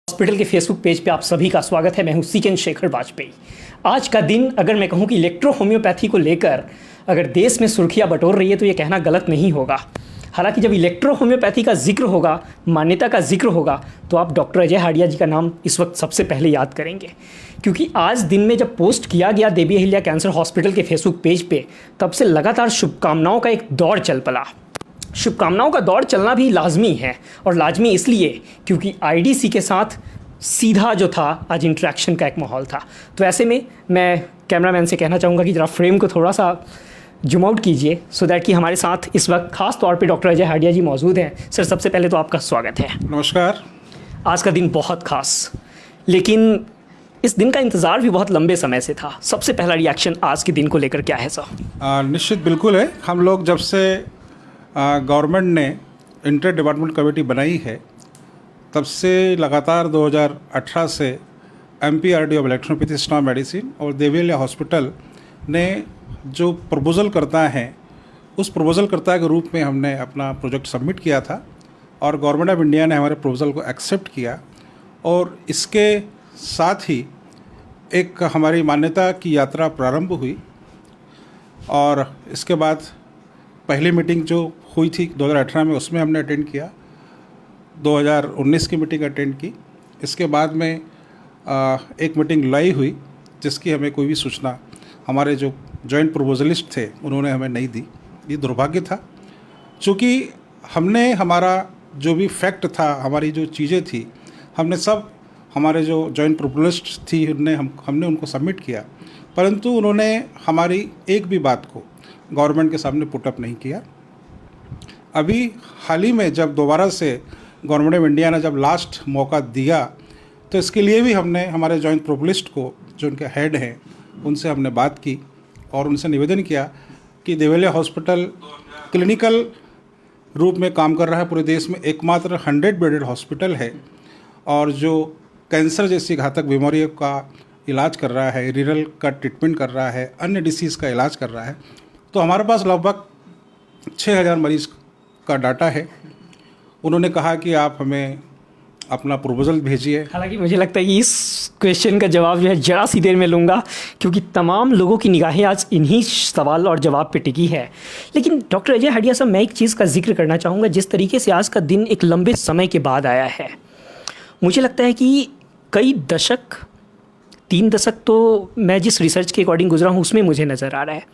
Hospital के Facebook page पे आप सभी का स्वागत है। मैं हूं सीकेन शेखर वाजपेयी। आज का दिन अगर मैं कहूं कि इलेक्ट्रो होम्योपैथी को लेकर अगर देश में सुर्खियां बटोर रही है तो ये कहना गलत नहीं होगा। हालांकि जब इलेक्ट्रो होम्योपैथी का जिक्र होगा, मान्यता का जिक्र होगा, तो आप डॉक्टर अजय हाडिया जी का नाम इस वक्त सबसे पहले याद करेंगे, क्योंकि आज दिन में जब पोस्ट किया गया देवी अहिल्या कैंसर हॉस्पिटल के फेसबुक पेज पे, तब से लगातार शुभकामनाओं का एक दौर चल पड़ा। शुभकामनाओं का दौर चलना भी लाजमी है, और लाजमी इसलिए क्योंकि आईडीसी के साथ सीधा जो था आज इंटरेक्शन का एक माहौल था। तो ऐसे में मैं कैमरामैन से कहना चाहूँगा कि ज़रा फ्रेम को थोड़ा सा जूम आउट कीजिए, सो दैट कि हमारे साथ इस वक्त खास तौर पे डॉक्टर अजय हाडिया जी मौजूद हैं। सर, सबसे पहले तो आपका स्वागत है। नमस्कार। आज का दिन बहुत खास, लेकिन इस दिन का इंतज़ार भी बहुत लंबे समय से था। सबसे पहला रिएक्शन आज के दिन को लेकर क्या है सर? निश्चित बिल्कुल है। हम लोग जब से गवर्नमेंट ने इंटर डिपार्टमेंट कमेटी बनाई है, तब से लगातार 2018 से MPRD of electropathy storm medicine और देवी अहिल्या हॉस्पिटल ने जो प्रपोज़ल करता है, उस प्रपोज़ल करता के रूप में हमने अपना प्रोजेक्ट सबमिट किया था और गवर्नमेंट ऑफ इंडिया ने हमारे प्रपोज़ल को एक्सेप्ट किया। और इसके साथ ही एक हमारी मान्यता की यात्रा प्रारंभ हुई। और इसके बाद पहली मीटिंग जो हुई थी 2018 में, उसमें हमने अटेंड किया। 2019 की मीटिंग अटेंड की। इसके बाद में एक मीटिंग लाई हुई, जिसकी हमें कोई भी सूचना हमारे जो जॉइंट प्रोपोजलिस्ट थे उन्होंने हमें नहीं दी। ये दुर्भाग्य था, चूँकि हमने हमारा जो भी फैक्ट था, हमारी जो चीज़ें थी, हमने सब हमारे जो जॉइंट प्रोपोजलिस्ट थी हमने उनको सबमिट किया, परंतु उन्होंने हमारी एक भी बात को गवर्नमेंट के सामने पुटअप नहीं किया। अभी हाल ही में जब दोबारा से गवर्नमेंट ऑफ इंडिया ने जब लास्ट मौका दिया, तो इसके लिए भी हमने हमारे जॉइंट प्रोपोजलिस्ट को, जो उनके हेड हैं, उनसे हमने बात की और उनसे निवेदन किया कि देवी अहिल्या हॉस्पिटल क्लिनिकल रूप में काम कर रहा है। पूरे देश में एकमात्र 100 बेडेड हॉस्पिटल है और जो कैंसर जैसी घातक बीमारियों का इलाज कर रहा है, रीनल का ट्रीटमेंट कर रहा है, अन्य डिसीज़ का इलाज कर रहा है। तो हमारे पास लगभग 6000 मरीज़ का डाटा है। उन्होंने कहा कि आप हमें अपना प्रपोजल भेजिए। हालांकि मुझे लगता है कि इस क्वेश्चन का जवाब जो है जरा सी देर में लूँगा, क्योंकि तमाम लोगों की निगाहें आज इन्हीं सवाल और जवाब पे टिकी है। लेकिन डॉक्टर अजय हाडिया साहब, मैं एक चीज़ का जिक्र करना चाहूँगा। जिस तरीके से आज का दिन एक लंबे समय के बाद आया है, मुझे लगता है कि कई दशक, 3 दशक तो मैं जिस रिसर्च के अकॉर्डिंग गुजरा हूँ उसमें मुझे नज़र आ रहा है,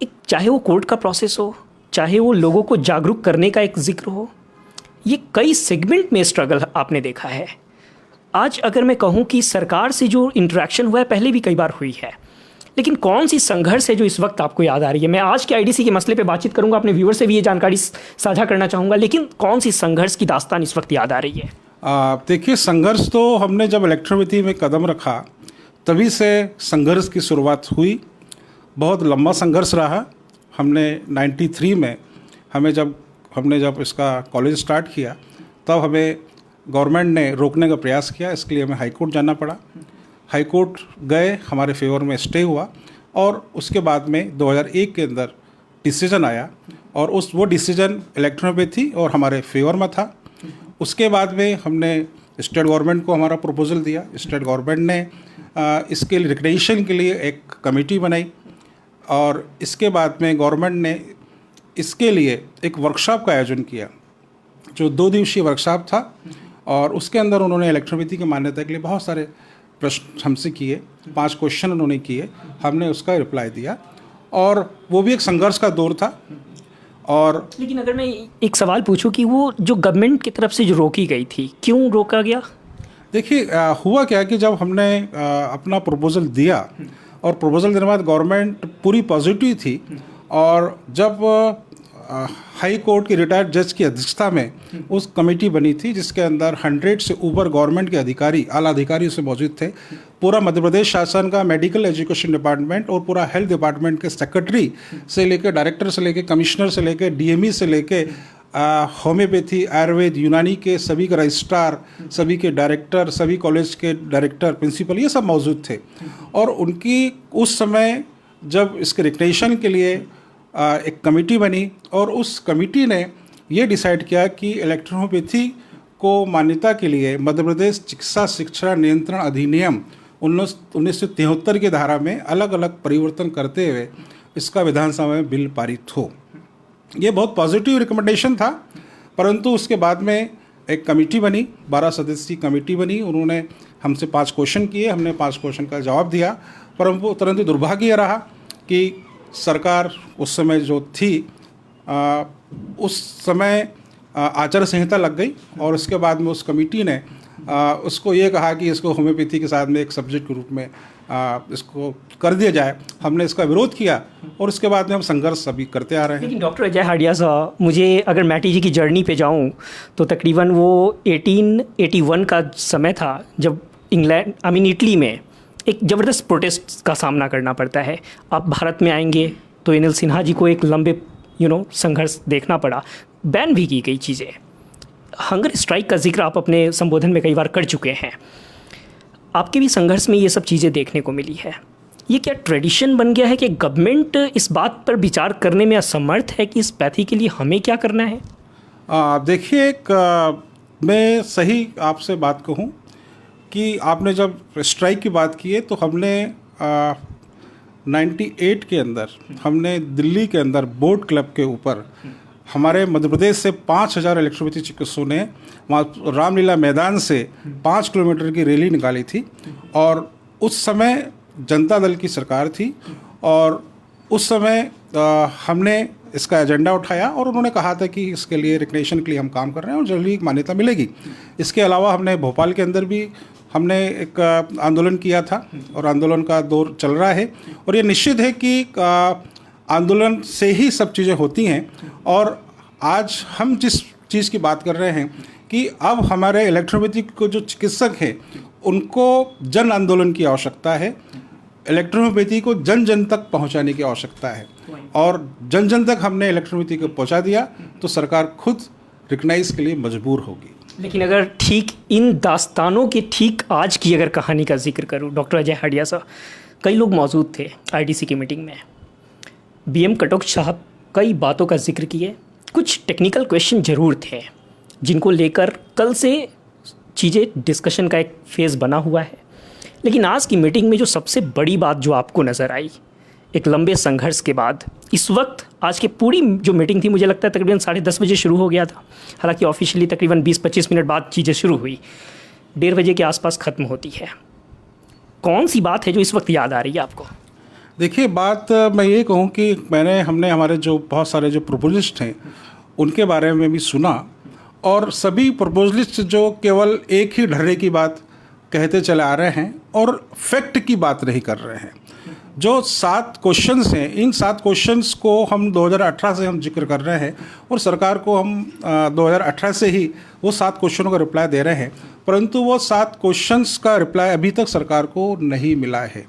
एक चाहे वो कोर्ट का प्रोसेस हो, चाहे वो लोगों को जागरूक करने का एक जिक्र हो, ये कई सेगमेंट में स्ट्रगल आपने देखा है। आज अगर मैं कहूँ कि सरकार से जो इंटरेक्शन हुआ है, पहले भी कई बार हुई है, लेकिन कौन सी संघर्ष है जो इस वक्त आपको याद आ रही है? मैं आज के आईडीसी के मसले पे बातचीत करूँगा, अपने व्यूअर से भी ये जानकारी साझा करना चाहूँगा, लेकिन कौन सी संघर्ष की दास्तान इस वक्त याद आ रही है? देखिए, संघर्ष तो हमने जब इलेक्ट्रोपैथी में कदम रखा तभी से संघर्ष की शुरुआत हुई। बहुत लंबा संघर्ष रहा। हमने 93 में हमने जब इसका कॉलेज स्टार्ट किया, तब हमें गवर्नमेंट ने रोकने का प्रयास किया। इसके लिए हमें हाई कोर्ट जाना पड़ा। हाई कोर्ट गए, हमारे फेवर में स्टे हुआ और उसके बाद में 2001 के अंदर डिसीजन आया और वो डिसीजन इलेक्ट्रोपैथी और हमारे फेवर में था। उसके बाद में हमने स्टेट गवर्नमेंट को हमारा प्रपोजल दिया। स्टेट गवर्नमेंट ने इसके रिकग्निशन के लिए एक कमेटी बनाई और इसके बाद में गवर्नमेंट ने इसके लिए एक वर्कशॉप का आयोजन किया, जो 2 दिवसीय वर्कशॉप था। और उसके अंदर उन्होंने इलेक्ट्रोपैथी की मान्यता के लिए बहुत सारे प्रश्न हमसे किए। 5 क्वेश्चन उन्होंने किए, हमने उसका रिप्लाई दिया और वो भी एक संघर्ष का दौर था। और लेकिन अगर मैं एक सवाल पूछूं कि वो जो गवर्नमेंट की तरफ से जो रोकी गई थी, क्यों रोका गया? देखिए, हुआ क्या कि जब हमने अपना प्रपोजल दिया और प्रपोजल देने के बाद गवर्नमेंट पूरी पॉजिटिव थी, और जब हाई कोर्ट के रिटायर्ड जज की अध्यक्षता में उस कमेटी बनी थी, जिसके अंदर 100 से ऊपर गवर्नमेंट के अधिकारी, आला अधिकारी उसमें मौजूद थे। पूरा मध्य प्रदेश शासन का मेडिकल एजुकेशन डिपार्टमेंट और पूरा हेल्थ डिपार्टमेंट के सेक्रेटरी से लेकर, डायरेक्टर से लेकर, कमिश्नर से लेकर, DME से लेकर, होम्योपैथी, आयुर्वेद, यूनानी के सभी के रजिस्ट्रार, सभी के डायरेक्टर, सभी कॉलेज के डायरेक्टर, प्रिंसिपल, ये सब मौजूद थे। और उनकी उस समय जब इसके रिकग्निशन के लिए एक कमेटी बनी और उस कमेटी ने ये डिसाइड किया कि इलेक्ट्रोपैथी को मान्यता के लिए मध्य प्रदेश चिकित्सा शिक्षा नियंत्रण अधिनियम 1973 की धारा में अलग अलग परिवर्तन करते हुए इसका विधानसभा में बिल पारित हो। ये बहुत पॉजिटिव रिकमेंडेशन था, परंतु उसके बाद में एक कमेटी बनी, 12 सदस्यीय कमेटी बनी। उन्होंने हमसे 5 क्वेश्चन किए, हमने 5 क्वेश्चन का जवाब दिया, परंतु दुर्भाग्य रहा कि सरकार उस समय जो थी उस समय आचार संहिता लग गई और उसके बाद में उस कमेटी ने उसको ये कहा कि इसको होम्योपैथी के साथ में एक सब्जेक्ट के रूप में इसको कर दिया जाए। हमने इसका विरोध किया और उसके बाद में हम संघर्ष अभी करते आ रहे हैं। लेकिन डॉक्टर अजय हाडिया साहब, मुझे अगर मैटी जी की जर्नी पे जाऊं तो तकरीबन वो 1881 का समय था जब इटली में एक ज़बरदस्त प्रोटेस्ट का सामना करना पड़ता है। आप भारत में आएंगे तो अनिल सिन्हा जी को एक लंबे संघर्ष देखना पड़ा, बैन भी की गई चीज़ें। हंगर स्ट्राइक का जिक्र आप अपने संबोधन में कई बार कर चुके हैं। आपके भी संघर्ष में ये सब चीज़ें देखने को मिली है। ये क्या ट्रेडिशन बन गया है कि गवर्नमेंट इस बात पर विचार करने में असमर्थ है कि इस पैथी के लिए हमें क्या करना है? देखिए, मैं सही आपसे बात कहूँ कि आपने जब स्ट्राइक की बात की है तो हमने 98 के अंदर हमने दिल्ली के अंदर बोट क्लब के ऊपर हमारे मध्य प्रदेश से 5000 इलेक्ट्रोपैथी चिकित्सकों ने वहाँ रामलीला मैदान से 5 किलोमीटर की रैली निकाली थी। और उस समय जनता दल की सरकार थी और उस समय हमने इसका एजेंडा उठाया और उन्होंने कहा था कि इसके लिए रिकग्निशन के लिए हम काम कर रहे हैं और जल्दी मान्यता मिलेगी। इसके अलावा हमने भोपाल के अंदर भी हमने एक आंदोलन किया था और आंदोलन का दौर चल रहा है। और ये निश्चित है कि आंदोलन से ही सब चीज़ें होती हैं। और आज हम जिस चीज़ की बात कर रहे हैं कि अब हमारे इलेक्ट्रोपैथी को जो चिकित्सक हैं उनको जन आंदोलन की आवश्यकता है, इलेक्ट्रोपैथी को जन जन तक पहुंचाने की आवश्यकता है। और जन जन तक हमने इलेक्ट्रोपैथी को पहुंचा दिया तो सरकार खुद रिकग्नाइज के लिए मजबूर होगी। लेकिन अगर ठीक इन दास्तानों के ठीक आज की अगर कहानी का जिक्र करूं, डॉक्टर अजय हाडिया साहब, कई लोग मौजूद थे आईडीसी की मीटिंग में। बीएम कटोच साहब कई बातों का जिक्र किए, कुछ टेक्निकल क्वेश्चन ज़रूर थे जिनको लेकर कल से चीज़ें डिस्कशन का एक फेज़ बना हुआ है। लेकिन आज की मीटिंग में जो सबसे बड़ी बात जो आपको नज़र आई, एक लंबे संघर्ष के बाद इस वक्त आज की पूरी जो मीटिंग थी, मुझे लगता है तकरीबन 10:30 बजे शुरू हो गया था, हालांकि ऑफिशियली तकरीबन 20-25 मिनट बाद चीज़ें शुरू हुई, 1:30 बजे के आसपास ख़त्म होती है। कौन सी बात है जो इस वक्त याद आ रही है आपको? देखिए, बात मैं ये कहूँ कि हमने हमारे जो बहुत सारे जो प्रपोजलिस्ट हैं उनके बारे में भी सुना और सभी प्रपोजलिस्ट जो केवल एक ही ढर्रे की बात कहते चले आ रहे हैं और फैक्ट की बात नहीं कर रहे हैं। जो 7 क्वेश्चंस हैं, इन 7 क्वेश्चंस को हम 2018 से हम जिक्र कर रहे हैं और सरकार को हम 2018 से ही वो 7 क्वेश्चनों का रिप्लाई दे रहे हैं, परंतु वो 7 क्वेश्चंस का रिप्लाई अभी तक सरकार को नहीं मिला है।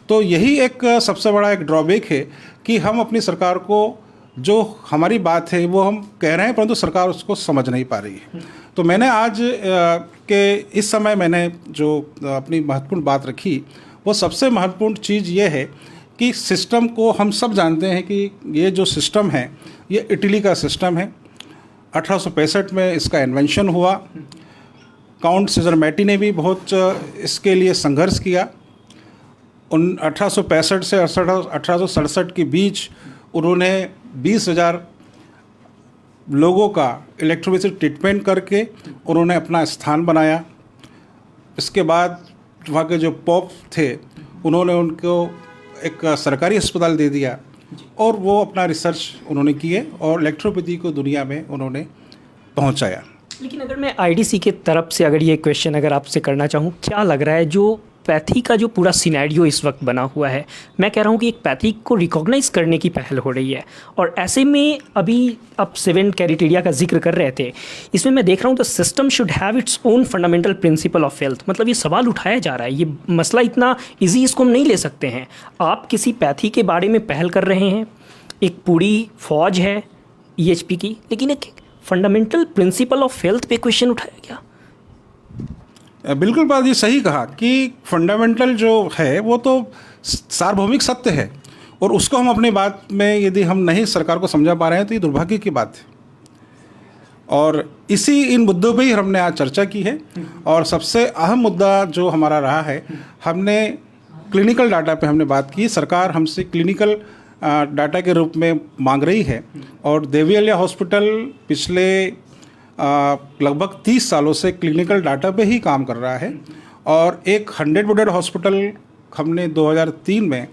तो यही एक सबसे बड़ा एक ड्रॉबैक है कि हम अपनी सरकार को जो हमारी बात है वो हम कह रहे हैं परंतु सरकार उसको समझ नहीं पा रही है। तो मैंने आज के इस समय मैंने जो अपनी महत्वपूर्ण बात रखी, वो सबसे महत्वपूर्ण चीज़ ये है कि सिस्टम को हम सब जानते हैं कि ये जो सिस्टम है ये इटली का सिस्टम है। 1865 में इसका इन्वेंशन हुआ। काउंट सीजर मैटी ने भी बहुत इसके लिए संघर्ष किया। 1865 से 1867 के बीच उन्होंने 20,000 लोगों का इलेक्ट्रोपैथी ट्रीटमेंट करके उन्होंने अपना स्थान बनाया। इसके बाद वहाँ के जो पोप थे उन्होंने उनको एक सरकारी अस्पताल दे दिया और वो अपना रिसर्च उन्होंने किए और इलेक्ट्रोपैथी को दुनिया में उन्होंने पहुँचाया। लेकिन अगर मैं आईडीसी के तरफ से अगर ये क्वेश्चन अगर आपसे करना चाहूँ, क्या लग रहा है जो पैथी का जो पूरा सिनेरियो इस वक्त बना हुआ है, मैं कह रहा हूँ कि एक पैथी को रिकॉग्नाइज करने की पहल हो रही है और ऐसे में अभी आप 7 क्राइटेरिया का जिक्र कर रहे थे, इसमें मैं देख रहा हूँ the system should have its own fundamental principle of health. मतलब ये सवाल उठाया जा रहा है, ये मसला इतना ईजी इसको हम नहीं ले सकते हैं। आप किसी पैथी के बारे में पहल कर रहे हैं, एक पूरी फौज है EHP की, लेकिन एक फंडामेंटल प्रिंसिपल ऑफ हेल्थ पे क्वेश्चन उठाया गया। बिल्कुल बात ये सही कहा कि फंडामेंटल जो है वो तो सार्वभौमिक सत्य है और उसको हम अपनी बात में यदि हम नहीं सरकार को समझा पा रहे हैं तो ये दुर्भाग्य की बात है। और इसी इन मुद्दों पे ही हमने आज चर्चा की है। और सबसे अहम मुद्दा जो हमारा रहा है, हमने क्लिनिकल डाटा पे हमने बात की। सरकार हमसे क्लिनिकल डाटा के रूप में मांग रही है और देवी अहिल्या हॉस्पिटल पिछले लगभग 30 सालों से क्लिनिकल डाटा पे ही काम कर रहा है। और एक 100 बेडेड हॉस्पिटल हमने 2003 में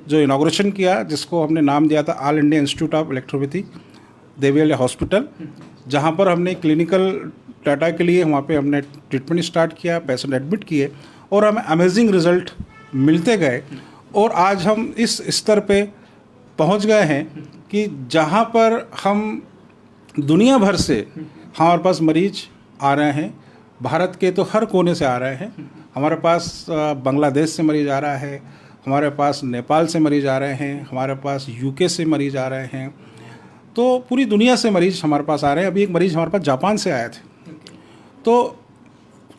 जो इनॉग्रेशन किया, जिसको हमने नाम दिया था all India institute of electropathy Devi Ahilya hospital, जहाँ पर हमने क्लिनिकल डाटा के लिए वहाँ पे हमने ट्रीटमेंट स्टार्ट किया, पेशेंट एडमिट किए और हमें अमेजिंग रिजल्ट मिलते गए। और आज हम इस स्तर पे पहुँच गए हैं कि जहाँ पर हम दुनिया भर से हमारे पास मरीज आ रहे हैं, भारत के तो हर कोने से आ रहे हैं। हमारे पास बांग्लादेश से मरीज आ रहा है, हमारे पास नेपाल से मरीज आ रहे हैं, हमारे पास यूके से मरीज आ रहे हैं। तो पूरी दुनिया से मरीज हमारे पास आ रहे हैं। अभी एक मरीज हमारे पास जापान से आए थे। तो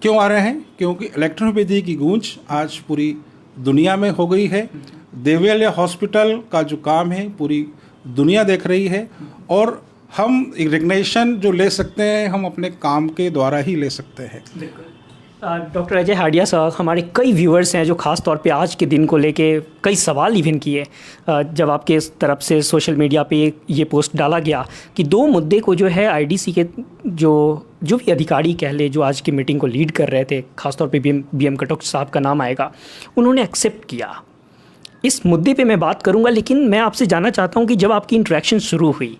क्यों आ रहे हैं? क्योंकि इलेक्ट्रोपैथी की गूंज आज पूरी दुनिया में हो गई है। देवी अहिल्या हॉस्पिटल का जो काम है पूरी दुनिया देख रही है और हम रिकग्निशन जो ले सकते हैं हम अपने काम के द्वारा ही ले सकते हैं। डॉक्टर अजय हाडिया साहब, हमारे कई व्यूअर्स हैं जो ख़ास तौर पे आज के दिन को लेके कई सवाल इवन किए जब आपके इस तरफ से सोशल मीडिया पे ये पोस्ट डाला गया कि 2 मुद्दे को जो है आईडीसी के जो भी अधिकारी कह ले जो आज की मीटिंग को लीड कर रहे थे, ख़ासतौर पे बीएम कटोच साहब का नाम आएगा, उन्होंने एक्सेप्ट किया। इस मुद्दे पे मैं बात करूंगा, लेकिन मैं आपसे जानना चाहता हूं कि जब आपकी इंटरेक्शन शुरू हुई,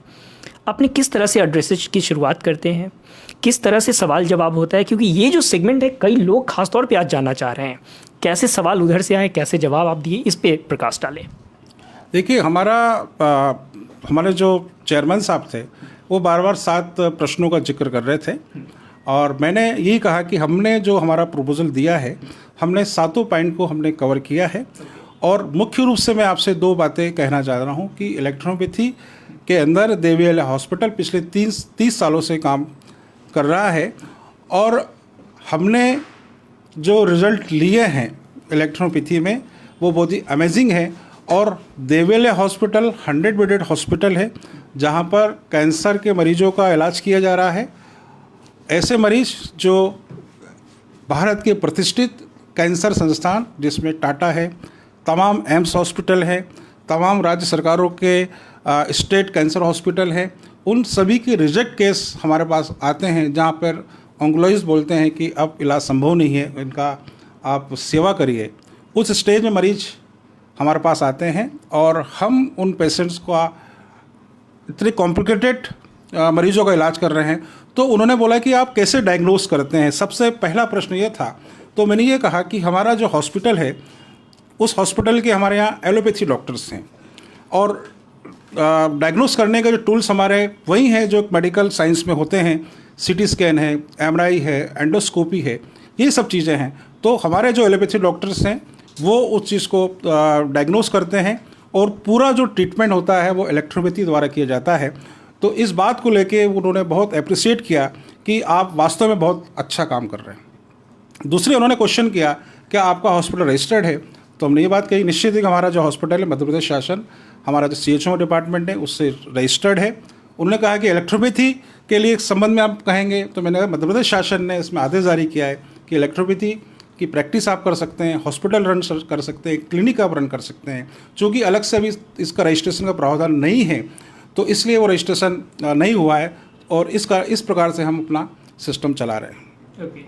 आपने किस तरह से एड्रेसेज की शुरुआत करते हैं, किस तरह से सवाल जवाब होता है? क्योंकि ये जो सेगमेंट है कई लोग खासतौर पे आज जानना चाह रहे हैं, कैसे सवाल उधर से आए, कैसे जवाब आप दिए, इस पे प्रकाश डालें। देखिए, हमारे जो चेयरमैन साहब थे वो बार बार 7 प्रश्नों का जिक्र कर रहे थे और मैंने यही कहा कि हमने जो हमारा प्रपोजल दिया है हमने 7 पॉइंट को हमने कवर किया है। और मुख्य रूप से मैं आपसे 2 बातें कहना चाह रहा हूँ कि इलेक्ट्रोपैथी के अंदर देवी अहिल्या हॉस्पिटल पिछले 30 सालों से काम कर रहा है और हमने जो रिज़ल्ट लिए हैं इलेक्ट्रोपैथी में वो बहुत ही अमेजिंग है। और Devi Ahilya hospital 100 bedded hospital है जहाँ पर कैंसर के मरीजों का इलाज किया जा रहा है। ऐसे मरीज जो भारत के प्रतिष्ठित कैंसर संस्थान जिसमें टाटा है, तमाम एम्स हॉस्पिटल है, तमाम राज्य सरकारों के स्टेट कैंसर हॉस्पिटल है, उन सभी के रिजेक्ट केस हमारे पास आते हैं जहाँ पर ऑन्कोलॉजिस्ट बोलते हैं कि अब इलाज संभव नहीं है, इनका आप सेवा करिए। उस स्टेज में मरीज हमारे पास आते हैं और हम उन पेशेंट्स का इतने कॉम्प्लिकेटेड मरीजों का इलाज कर रहे हैं। तो उन्होंने बोला कि आप कैसे डायग्नोस करते हैं, सबसे पहला प्रश्न ये था। तो मैंने ये कहा कि हमारा जो हॉस्पिटल है उस हॉस्पिटल के हमारे यहाँ एलोपैथी डॉक्टर्स हैं और डायग्नोस करने के जो टूल्स हमारे वही हैं जो मेडिकल साइंस में होते हैं, सीटी स्कैन है, एमआरआई है, एंडोस्कोपी है, ये सब चीज़ें हैं। तो हमारे जो एलोपैथी डॉक्टर्स हैं वो उस चीज़ को डायग्नोस करते हैं और पूरा जो ट्रीटमेंट होता है वो इलेक्ट्रोपैथी द्वारा किया जाता है। तो इस बात को लेके उन्होंने बहुत अप्रिशिएट किया कि आप वास्तव में बहुत अच्छा काम कर रहे हैं। दूसरे उन्होंने क्वेश्चन किया क्या आपका हॉस्पिटल रजिस्टर्ड है? तो हमने ये बात कही निश्चित ही कि हमारा जो हॉस्पिटल है मध्य प्रदेश शासन, हमारा जो CHO डिपार्टमेंट है उससे रजिस्टर्ड है। उन्होंने कहा कि इलेक्ट्रोपैथी के लिए संबंध में आप कहेंगे, तो मैंने कहा मध्य प्रदेश शासन ने इसमें आदेश जारी किया है कि इलेक्ट्रोपैथी की प्रैक्टिस आप कर सकते हैं, हॉस्पिटल रन कर सकते हैं, क्लिनिक आप रन कर सकते हैं। चूँकि अलग से अभी इसका रजिस्ट्रेशन का प्रावधान नहीं है तो इसलिए वो रजिस्ट्रेशन नहीं हुआ है और इस प्रकार से हम अपना सिस्टम चला रहे हैं। Okay,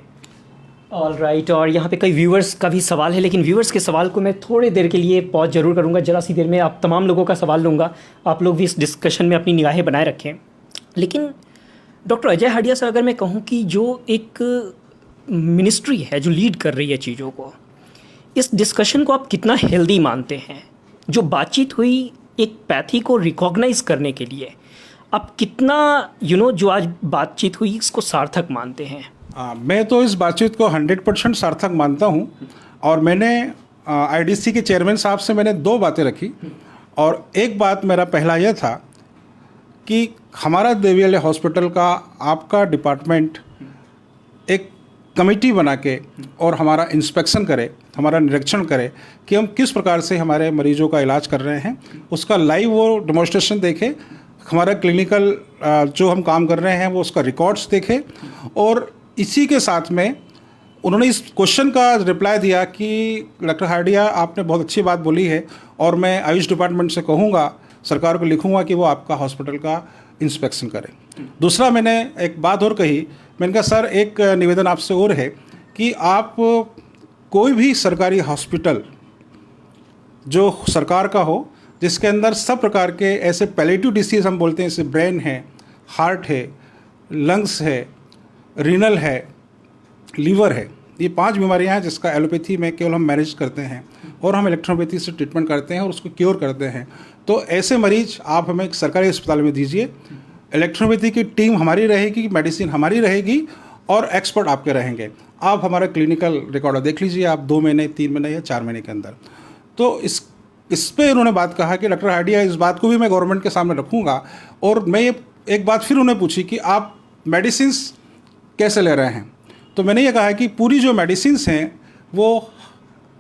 all right. और यहाँ पे कई व्यूअर्स का भी सवाल है, लेकिन व्यूअर्स के सवाल को मैं थोड़ी देर के लिए पॉज जरूर करूँगा, जरा सी देर में आप तमाम लोगों का सवाल लूँगा। आप लोग भी इस डिस्कशन में अपनी निगाहें बनाए रखें। लेकिन डॉक्टर अजय हाडिया सर, अगर मैं कहूँ कि जो एक मिनिस्ट्री है जो लीड कर रही है चीज़ों को, इस डिस्कशन को आप कितना हेल्दी मानते हैं? जो बातचीत हुई एक पैथी को रिकॉग्नाइज करने के लिए, आप कितना जो आज बातचीत हुई इसको सार्थक मानते हैं? मैं तो इस बातचीत को 100% सार्थक मानता हूं और मैंने आईडीसी के चेयरमैन साहब से मैंने 2 बातें रखी और एक बात मेरा पहला यह था कि हमारा देवी अहिल्या हॉस्पिटल का आपका डिपार्टमेंट एक कमेटी बना के और हमारा इंस्पेक्शन करे, हमारा निरीक्षण करे कि हम किस प्रकार से हमारे मरीजों का इलाज कर रहे हैं, उसका लाइव वो डेमोन्स्ट्रेशन देखे। हमारा क्लिनिकल जो हम काम कर रहे हैं वो उसका रिकॉर्ड्स देखे, और इसी के साथ में उन्होंने इस क्वेश्चन का रिप्लाई दिया कि डॉक्टर हार्डिया आपने बहुत अच्छी बात बोली है, और मैं आयुष डिपार्टमेंट से कहूँगा, सरकार को लिखूँगा कि वो आपका हॉस्पिटल का इंस्पेक्शन करें। दूसरा मैंने एक बात और कही, मैंने कहा सर एक निवेदन आपसे और है कि आप कोई भी सरकारी हॉस्पिटल जो सरकार का हो, जिसके अंदर सब प्रकार के ऐसे पैलेटिव डिसीज़ हम बोलते हैं, जैसे ब्रेन है, हार्ट है, लंग्स है, रीनल है, लीवर है, ये 5 बीमारियां हैं जिसका एलोपैथी में केवल हम मैनेज करते हैं और हम इलेक्ट्रोपैथी से ट्रीटमेंट करते हैं और उसको क्योर करते हैं। तो ऐसे मरीज आप हमें एक सरकारी अस्पताल में दीजिए, इलेक्ट्रोपैथी की टीम हमारी रहेगी, मेडिसिन हमारी रहेगी और एक्सपर्ट आपके रहेंगे। आप हमारा क्लिनिकल रिकॉर्ड देख लीजिए, आप 2 महीने, 3 महीने या 4 महीने के अंदर। तो इस पे उन्होंने बात कहा कि डॉक्टर हार्डिया इस बात को भी मैं गवर्नमेंट के सामने रखूँगा। और मैं ये एक बात फिर उन्हें पूछी कि आप मेडिसिन कैसे ले रहे हैं, तो मैंने ये कहा कि पूरी जो मेडिसिन्स हैं वो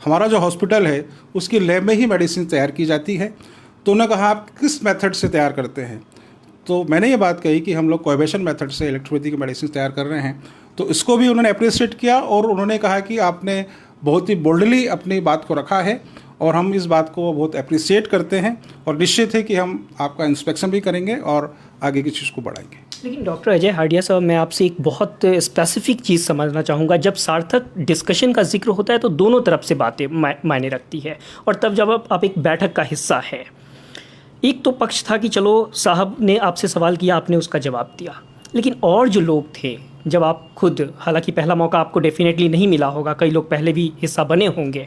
हमारा जो हॉस्पिटल है उसकी लैब में ही मेडिसिन तैयार की जाती है। तो उन्होंने कहा आप किस मेथड से तैयार करते हैं, तो मैंने ये बात कही कि हम लोग कोएबेशन मेथड से इलेक्ट्रोपैथी की मेडिसिन तैयार कर रहे हैं। तो इसको भी उन्होंने अप्रिशिएट किया और उन्होंने कहा कि आपने बहुत ही बोल्डली अपनी बात को रखा है और हम इस बात को बहुत अप्रिशिएट करते हैं और निश्चित है कि हम आपका इंस्पेक्शन भी करेंगे और आगे की चीज़ को बढ़ाएंगे। लेकिन डॉक्टर अजय हार्डिया साहब, मैं आपसे एक बहुत स्पेसिफिक चीज़ समझना चाहूँगा। जब सार्थक डिस्कशन का जिक्र होता है तो दोनों तरफ से बातें मायने रखती है, और तब जब आप एक बैठक का हिस्सा है, एक तो पक्ष था कि चलो साहब ने आपसे सवाल किया, आपने उसका जवाब दिया, लेकिन और जो लोग थे, जब आप खुद, हालांकि पहला मौका आपको डेफिनेटली नहीं मिला होगा, कई लोग पहले भी हिस्सा बने होंगे,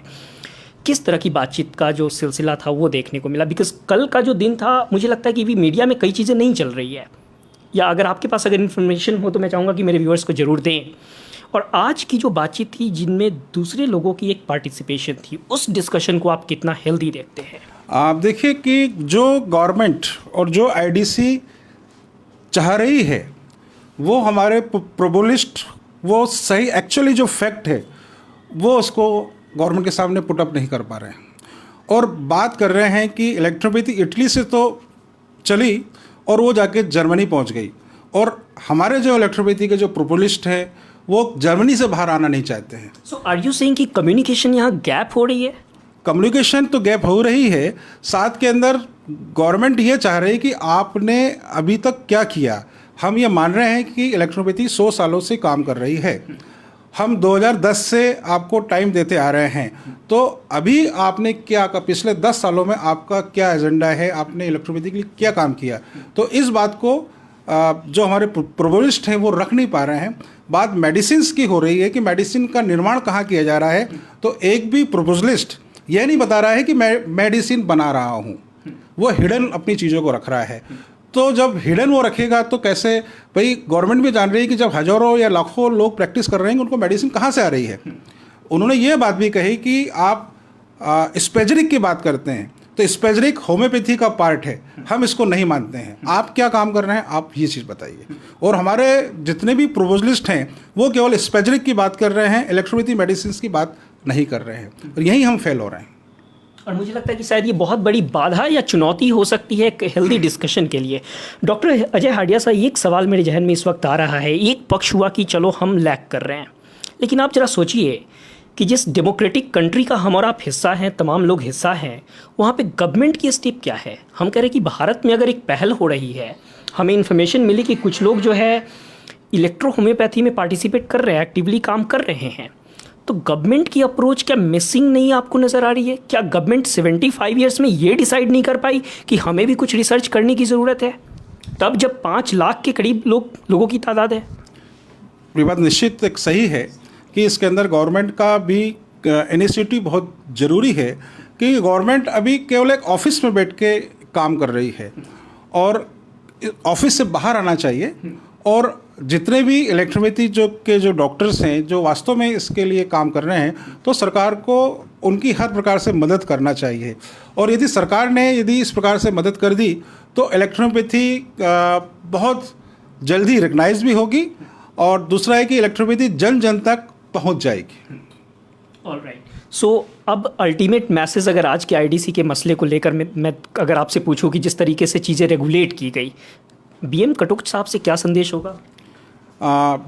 किस तरह की बातचीत का जो सिलसिला था वो देखने को मिला? बिकॉज कल का जो दिन था, मुझे लगता है कि भी मीडिया में कई चीज़ें नहीं चल रही है, या अगर आपके पास अगर इन्फॉर्मेशन हो तो मैं चाहूँगा कि मेरे व्यूअर्स को ज़रूर दें। और आज की जो बातचीत थी जिनमें दूसरे लोगों की एक पार्टिसिपेशन थी, उस डिस्कशन को आप कितना हेल्दी देखते हैं? आप देखिए कि जो गवर्नमेंट और जो आईडीसी चाह रही है वो हमारे प्रोबोलिस्ट, वो सही एक्चुअली जो फैक्ट है वो उसको गवर्नमेंट के सामने पुट अप नहीं कर पा रहे हैं, और बात कर रहे हैं कि इलेक्ट्रोपैथी इटली से तो चली और वो जाके जर्मनी पहुंच गई, और हमारे जो इलेक्ट्रोपैथी के जो प्रोपोलिस्ट हैं वो जर्मनी से बाहर आना नहीं चाहते हैं। सो आर यू सेइंग कि कम्युनिकेशन यहाँ गैप हो रही है? कम्युनिकेशन तो गैप हो रही है, साथ के अंदर गवर्नमेंट ये चाह रही है कि आपने अभी तक क्या किया। हम ये मान रहे हैं कि इलेक्ट्रोपैथी 100 सालों से काम कर रही है, हम 2010 से आपको टाइम देते आ रहे हैं, तो अभी आपने क्या का पिछले 10 सालों में आपका क्या एजेंडा है, आपने इलेक्ट्रोपैथी के लिए क्या काम किया। तो इस बात को जो हमारे प्रोबोलिस्ट हैं वो रख नहीं पा रहे हैं। बात मेडिसिन की हो रही है कि मेडिसिन का निर्माण कहाँ किया जा रहा है, तो एक भी प्रोपोजलिस्ट यह नहीं बता रहा है कि मैं मेडिसिन बना रहा हूँ, वो हिडन अपनी चीज़ों को रख रहा है। तो जब हिडन वो रखेगा तो कैसे, भाई गवर्नमेंट भी जान रही है कि जब हज़ारों या लाखों लोग प्रैक्टिस कर रहे हैं उनको मेडिसिन कहाँ से आ रही है। उन्होंने ये बात भी कही कि आप स्पेजरिक की बात करते हैं, तो स्पेजरिक होम्योपैथी का पार्ट है, हम इसको नहीं मानते हैं। आप क्या काम कर रहे हैं, आप ये चीज़ बताइए। और हमारे जितने भी प्रोपोजलिस्ट हैं वो केवल स्पेजरिक की बात कर रहे हैं, इलेक्ट्रोपैथी मेडिसिन की बात नहीं कर रहे हैं, और यहीं हम फेल हो रहे हैं। और मुझे लगता है कि शायद ये बहुत बड़ी बाधा या चुनौती हो सकती है एक हेल्दी डिस्कशन के लिए। डॉक्टर अजय हार्डिया साहब, एक सवाल मेरे जहन में इस वक्त आ रहा है। एक पक्ष हुआ कि चलो हम लैग कर रहे हैं, लेकिन आप जरा सोचिए कि जिस डेमोक्रेटिक कंट्री का हम और आप हिस्सा हैं, तमाम लोग हिस्सा हैं, वहाँ पे गवर्नमेंट की स्टेप क्या है? हम कह रहे हैं कि भारत में अगर एक पहल हो रही है, हमें इन्फॉर्मेशन मिली कि कुछ लोग जो है इलेक्ट्रो होम्योपैथी में पार्टिसिपेट कर रहे हैं, एक्टिवली काम कर रहे हैं, तो गवर्नमेंट की अप्रोच क्या मिसिंग नहीं आपको नज़र आ रही है? क्या गवर्नमेंट 75 ईयर्स में ये डिसाइड नहीं कर पाई कि हमें भी कुछ रिसर्च करने की ज़रूरत है, तब जब 5 लाख के करीब लोगों की तादाद है? ये बात निश्चित एक सही है कि इसके अंदर गवर्नमेंट का भी इनिशिएटिव बहुत ज़रूरी है, कि गवर्नमेंट अभी केवल एक ऑफिस में बैठ के काम कर रही है और ऑफिस से बाहर आना चाहिए। और जितने भी इलेक्ट्रोपैथी जो डॉक्टर्स हैं जो वास्तव में इसके लिए काम कर रहे हैं, तो सरकार को उनकी हर प्रकार से मदद करना चाहिए। और यदि सरकार ने इस प्रकार से मदद कर दी तो इलेक्ट्रोपैथी बहुत जल्दी रिकग्नाइज भी होगी, और दूसरा है कि इलेक्ट्रोपैथी जन जन तक पहुंच जाएगी। ऑलराइट, सो अब अल्टीमेट मैसेज अगर आज के आईडीसी के मसले को लेकर मैं अगर आपसे पूछूं कि जिस तरीके से चीज़ें रेगुलेट की गई, बीएम खटोक साहब से क्या संदेश होगा?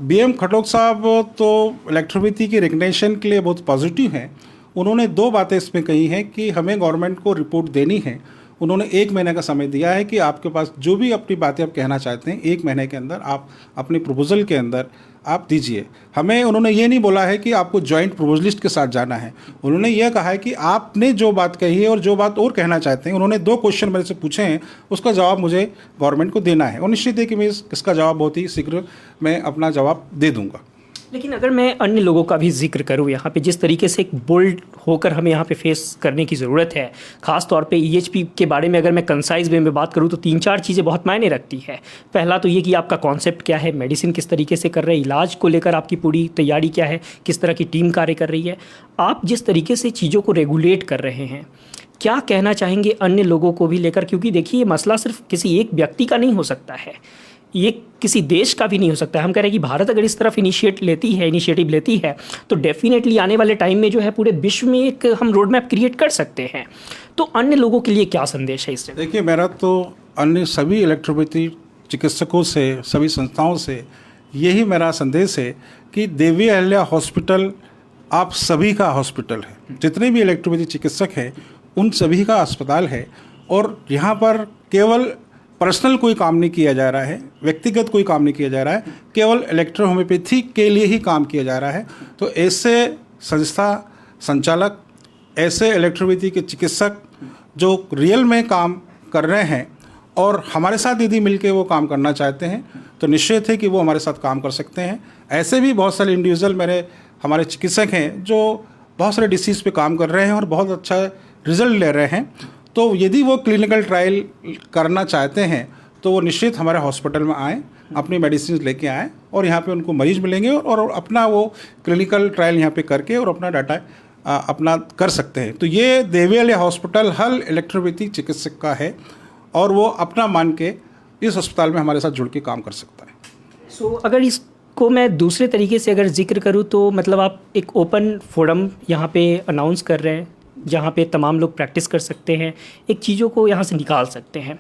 बीएम खटोक साहब तो इलेक्ट्रोमिटी की रिकग्निशन के लिए बहुत पॉजिटिव हैं। उन्होंने दो बातें इसमें कही हैं कि हमें गवर्नमेंट को रिपोर्ट देनी है। उन्होंने 1 महीने का समय दिया है कि आपके पास जो भी अपनी बातें आप कहना चाहते हैं 1 महीने के अंदर आप अपने प्रपोजल के अंदर आप दीजिए हमें। उन्होंने ये नहीं बोला है कि आपको जॉइंट प्रपोजलिस्ट के साथ जाना है। उन्होंने ये कहा है कि आपने जो बात कही है और जो बात और कहना चाहते हैं, उन्होंने 2 क्वेश्चन मेरे से पूछे हैं, उसका जवाब मुझे गवर्नमेंट को देना है और निश्चित है कि मैं इसका जवाब बहुत ही शीघ्र मैं अपना जवाब दे दूँगा। लेकिन अगर मैं अन्य लोगों का भी जिक्र करूं यहाँ पे, जिस तरीके से एक बोल्ड होकर हमें यहाँ पे फेस करने की ज़रूरत है, ख़ास तौर पे ईएचपी के बारे में अगर मैं कंसाइज वे में बात करूँ तो 3-4 चीज़ें बहुत मायने रखती है। पहला तो ये कि आपका कॉन्सेप्ट क्या है, मेडिसिन किस तरीके से कर रहे हैं, इलाज को लेकर आपकी पूरी तैयारी क्या है, किस तरह की टीम कार्य कर रही है, आप जिस तरीके से चीज़ों को रेगुलेट कर रहे हैं, क्या कहना चाहेंगे अन्य लोगों को भी लेकर? क्योंकि देखिए ये मसला सिर्फ किसी एक व्यक्ति का नहीं हो सकता है, ये किसी देश का भी नहीं हो सकता है। हम कह रहे हैं कि भारत अगर इस तरफ इनिशिएटिव लेती है तो डेफिनेटली आने वाले टाइम में जो है पूरे विश्व में एक हम रोड मैप क्रिएट कर सकते हैं। तो अन्य लोगों के लिए क्या संदेश है इससे? देखिए, मेरा तो अन्य सभी इलेक्ट्रोपैथी चिकित्सकों से, सभी संस्थाओं से यही मेरा संदेश है कि देवी अहिल्या हॉस्पिटल आप सभी का हॉस्पिटल है। जितने भी इलेक्ट्रोपैथी चिकित्सक हैं उन सभी का अस्पताल है और यहाँ पर केवल पर्सनल कोई काम नहीं किया जा रहा है, व्यक्तिगत कोई काम नहीं किया जा रहा है, केवल इलेक्ट्रो होम्योपैथी के लिए ही काम किया जा रहा है। तो ऐसे संस्था संचालक, ऐसे इलेक्ट्रोपैथी के चिकित्सक जो रियल में काम कर रहे हैं और हमारे साथ यदि मिलकर वो काम करना चाहते हैं तो निश्चित है कि वो हमारे साथ काम कर सकते हैं। ऐसे भी बहुत सारे इंडिविजुअल हमारे चिकित्सक हैं जो बहुत सारे डिसीज़ पे काम कर रहे हैं और बहुत अच्छा रिजल्ट ले रहे हैं। तो यदि वो क्लिनिकल ट्रायल करना चाहते हैं तो वो निश्चित हमारे हॉस्पिटल में आएँ, अपनी मेडिसिन लेके आएँ और यहाँ पे उनको मरीज मिलेंगे और अपना वो क्लिनिकल ट्रायल यहाँ पे करके और अपना डाटा अपना कर सकते हैं। तो ये देवी अहिल्या हॉस्पिटल हर इलेक्ट्रोपैथी चिकित्सक का है और वो अपना मान के इस अस्पताल में हमारे साथ जुड़ के काम कर सकता है। सो अगर इसको मैं दूसरे तरीके से अगर जिक्र करूँ तो मतलब आप एक ओपन फोरम यहाँ पे अनाउंस कर रहे हैं जहाँ पे तमाम लोग प्रैक्टिस कर सकते हैं, एक चीज़ों को यहाँ से निकाल सकते हैं।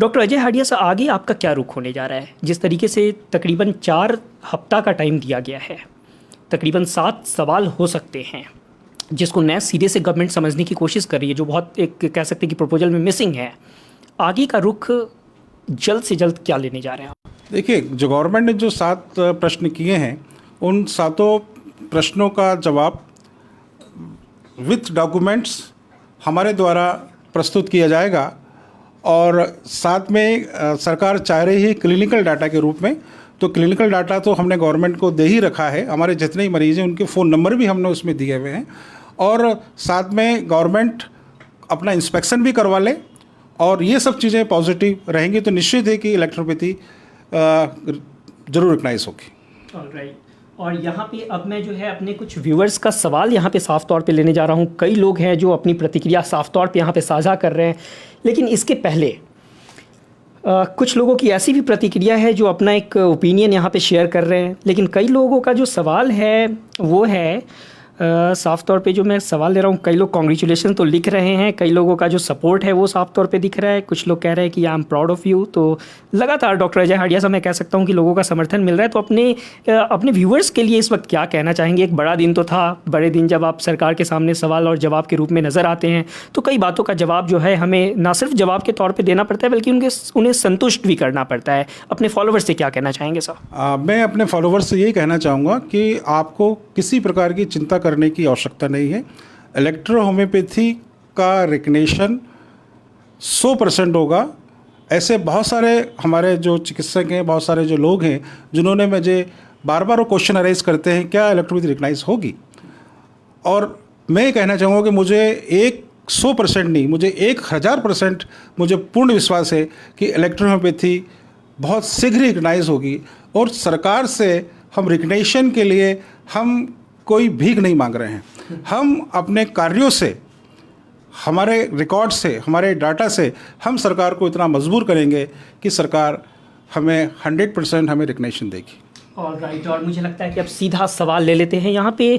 डॉक्टर अजय हाडिया साहब, आगे आपका क्या रुख होने जा रहा है? जिस तरीके से तकरीबन 4 हफ्ता का टाइम दिया गया है, तकरीबन 7 सवाल हो सकते हैं जिसको नए सिरे से गवर्नमेंट समझने की कोशिश कर रही है, जो बहुत एक कह सकते हैं कि प्रपोजल में मिसिंग है। आगे का रुख जल्द से जल्द क्या लेने जा रहे हैं आप? देखिए, जो गवर्नमेंट ने जो 7 प्रश्न किए हैं उन 7 प्रश्नों का जवाब विथ डॉक्यूमेंट्स हमारे द्वारा प्रस्तुत किया जाएगा और साथ में सरकार चाह रही है क्लिनिकल डाटा के रूप में। तो क्लिनिकल डाटा तो हमने गवर्नमेंट को दे ही रखा है, हमारे जितने ही मरीज़ हैं उनके फ़ोन नंबर भी हमने उसमें दिए हुए हैं और साथ में गवर्नमेंट अपना इंस्पेक्शन भी करवा ले और ये सब चीज़ें पॉजिटिव रहेंगी तो निश्चित है कि इलेक्ट्रोपैथी ज़रूर रिकग्नाइज होगी। ऑलराइट, और यहाँ पे अब मैं जो है अपने कुछ व्यूअर्स का सवाल यहाँ पे साफ तौर पे लेने जा रहा हूँ। कई लोग हैं जो अपनी प्रतिक्रिया साफ तौर पे यहाँ पे साझा कर रहे हैं, लेकिन इसके पहले कुछ लोगों की ऐसी भी प्रतिक्रिया है जो अपना एक ओपिनियन यहाँ पे शेयर कर रहे हैं। लेकिन कई लोगों का जो सवाल है वो है साफ़ तौर पे जो मैं सवाल ले रहा हूँ, कई लोग कॉन्ग्रेचुलेशन तो लिख रहे हैं, कई लोगों का जो सपोर्ट है वो साफ़ तौर पे दिख रहा है। कुछ लोग कह रहे हैं कि I am proud of you. तो लगातार डॉक्टर अजय हाडिया साहब मैं कह सकता हूँ कि लोगों का समर्थन मिल रहा है। तो अपने व्यूअर्स के लिए इस वक्त क्या कहना चाहेंगे? एक बड़ा दिन तो था, बड़े दिन जब आप सरकार के सामने सवाल और जवाब के रूप में नज़र आते हैं तो कई बातों का जवाब जो है हमें ना सिर्फ जवाब के तौर पर देना पड़ता है बल्कि उन्हें संतुष्ट भी करना पड़ता है। अपने फॉलोवर्स से क्या कहना चाहेंगे साहब? मैं अपने फॉलोवर्स से यही कहना चाहूँगा कि आपको किसी प्रकार की चिंता करने की आवश्यकता नहीं है। इलेक्ट्रो होम्योपैथी का रिकग्निशन 100% होगा। ऐसे बहुत सारे हमारे जो चिकित्सक हैं, बहुत सारे जो लोग हैं जिन्होंने मुझे बार बार वो क्वेश्चन अराइज करते हैं क्या इलेक्ट्रोपैथी रिकग्नाइज होगी, और मैं ये कहना चाहूँगा कि मुझे 100% नहीं, मुझे 1000% मुझे पूर्ण विश्वास है कि इलेक्ट्रो होम्योपैथी बहुत शीघ्र रिकग्नाइज होगी। और सरकार से हम रिकग्निशन के लिए हम कोई भीख नहीं मांग रहे हैं। हम अपने कार्यों से, हमारे रिकॉर्ड से, हमारे डाटा से हम सरकार को इतना मजबूर करेंगे कि सरकार हमें 100% हमें रिकग्निशन देगी। ऑलराइट, और मुझे लगता है कि अब सीधा सवाल ले लेते हैं यहाँ पे।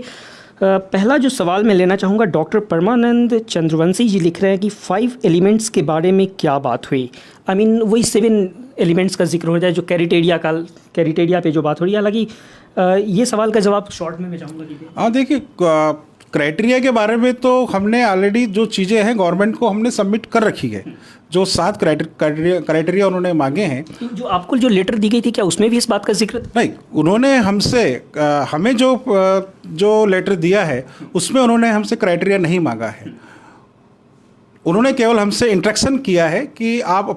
पहला जो सवाल मैं लेना चाहूँगा, डॉक्टर परमानंद चंद्रवंशी जी लिख रहे हैं कि 5 एलिमेंट्स के बारे में क्या बात हुई। आई मीन वही 7 एलिमेंट्स का जिक्र हो जाए जो कैरिटेरिया पे जो बात हो रही है। हालांकि ये सवाल का जवाब शॉर्ट में मैं चाहूँगा कि हाँ, देखिए, क्राइटेरिया के बारे में तो हमने ऑलरेडी जो चीज़ें हैं गवर्नमेंट को हमने सबमिट कर रखी है। जो 7 क्राइटेरिया उन्होंने मांगे हैं। जो आपको जो लेटर दी गई थी, क्या उसमें भी इस बात का जिक्र? नहीं, उन्होंने हमें जो लेटर दिया है उसमें उन्होंने हमसे क्राइटेरिया नहीं मांगा है। उन्होंने केवल हमसे इंस्ट्रक्शन किया है कि आप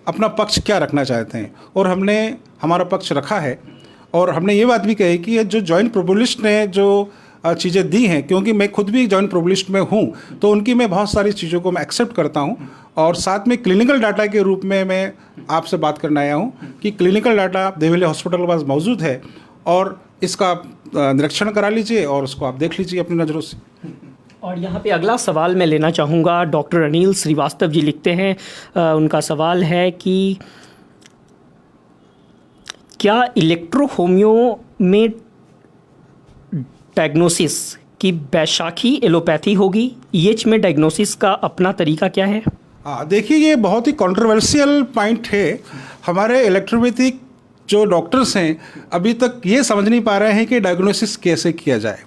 अपना पक्ष क्या रखना चाहते हैं, और हमने हमारा पक्ष रखा है। और हमने ये बात भी कही कि ये जो जॉइंट प्रोबेबलिस्ट ने जो चीज़ें दी हैं, क्योंकि मैं खुद भी जॉइंट प्रोबेबलिस्ट में हूँ, तो उनकी मैं बहुत सारी चीज़ों को मैं एक्सेप्ट करता हूँ। और साथ में क्लिनिकल डाटा के रूप में मैं आपसे बात करने आया हूँ कि क्लिनिकल डाटा देवली हॉस्पिटल के पास मौजूद है, और इसका निरीक्षण करा लीजिए और उसको आप देख लीजिए अपनी नज़रों से। और यहाँ पे अगला सवाल मैं लेना चाहूँगा, डॉक्टर अनिल श्रीवास्तव जी लिखते हैं, उनका सवाल है कि क्या इलेक्ट्रोहोमियो में डायग्नोसिस की बैसाखी एलोपैथी होगी? ईएच में डायग्नोसिस का अपना तरीका क्या है? हाँ, देखिए, ये बहुत ही कंट्रोवर्शियल पॉइंट है। हमारे इलेक्ट्रोपैथिक जो डॉक्टर्स हैं अभी तक ये समझ नहीं पा रहे हैं कि डायग्नोसिस कैसे किया जाए,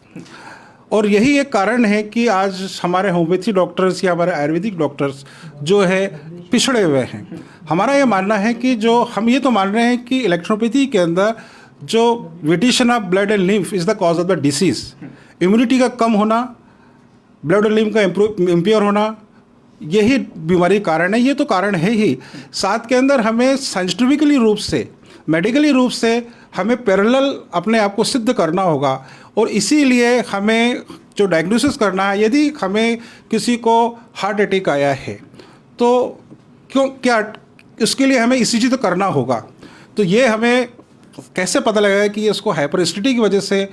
और यही एक कारण है कि आज हमारे होम्योपैथी डॉक्टर्स या हमारे आयुर्वेदिक डॉक्टर्स जो है पिछड़े हुए हैं। हमारा ये मानना है कि हम ये तो मान रहे हैं कि इलेक्ट्रोपैथी के अंदर जो vitiation of blood and lymph is the cause of the disease. Immunity का कम होना, ब्लड एंड लिम्फ का इम्प्योर होना, यही बीमारी कारण है। ये तो कारण है ही। साथ के अंदर हमें साइंटिफिकली रूप से, मेडिकली रूप से हमें पैरेलल अपने आप को सिद्ध करना होगा, और इसीलिए हमें जो डायग्नोसिस करना है, यदि हमें किसी को हार्ट अटैक आया है तो क्या इसके लिए हमें ईसीजी तो करना होगा। तो ये हमें कैसे पता लगेगा कि इसको हाइपरस्टिटी की वजह से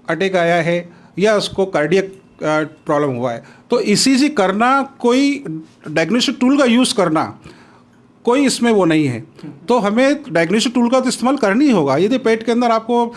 अटैक आया है या उसको कार्डियक प्रॉब्लम हुआ है? तो ईसीजी करना, कोई डायग्नोस्टिक टूल का यूज़ करना, कोई इसमें वो नहीं है। तो हमें डायग्नोस्टिक टूल का तो इस्तेमाल करना ही होगा। यदि पेट के अंदर आपको,